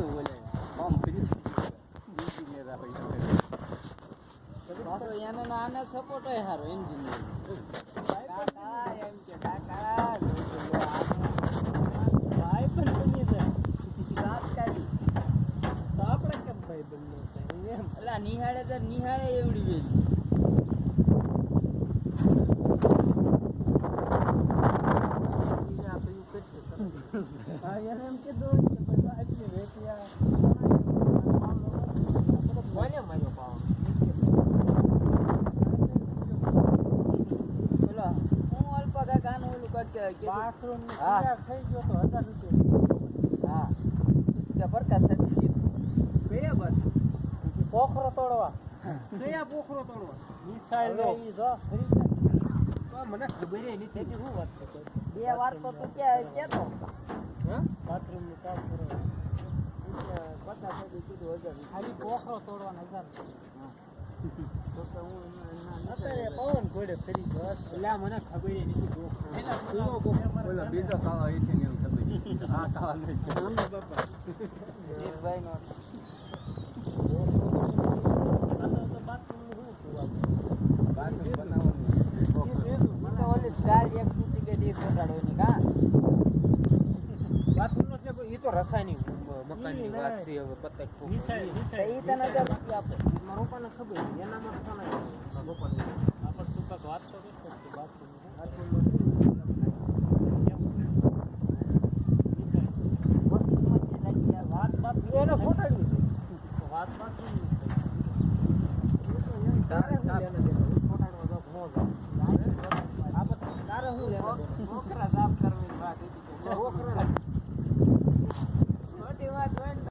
તો બોલે ફોર્મ કર્યું એન્જિનિયર આપણે પાછો એને આને સપોર્ટ હોય સારો એન્જિનિયર કાકા એમ કે કાકા ભાઈ પણ બની જાય રાત કાઢી તો આપણે કેમ ભાઈ બનનો થાય એમ એટલે નિહાળે તો નિહાળે એવડી વેલી હા એને એમ કીધું કે બધા આટલી વેચ્યા કોને માર્યો પાવ બોલો હું અલ્પા કાકાનું ઓલું કાંઈક બાથરૂમ હા. થઈ ગયો તો 1000 રૂપિયા હા કે પ્રકાશ કયા બસ પોખરો તોડવા કયા પોખરો તોડવા મિસાઈલ નો ઈ જો ફરી ગયા મને ખબર ય નથી કે શું વાત છે બે વાર તો તું ક્યાં કેતો હા બાથરૂમ નું કામ કરો પ્રકાશ કીધું હજાર ખાલી પોખરો તોડવાના 1000 તો કે હું અત્યારે પવન ઘોડે ફરી ગયો એટલે આ મને ખબર ય નથી બોલો બીજો ખાવા હશે ને એવું ખબર હા ખાવા નહીં બાપા જીતભાઈ નો બાથરૂમ બનાવવાનું તો ઓલી સ્ટાઇલ એક તૂટી ગઈ દી સોટાડવાની કા બાથરૂમ એટલે એ તો રસાયણિક મકાનની વાત છે હવે પતક તો ઈ તને 1000 રૂપિયા આપે મારા પપ્પાને ખબર એનામાં કોને પપ્પાને આપણે તું કાંઈક વાત તો કરતો કે બાથરૂમ વાત બાપ એને ફોટાડી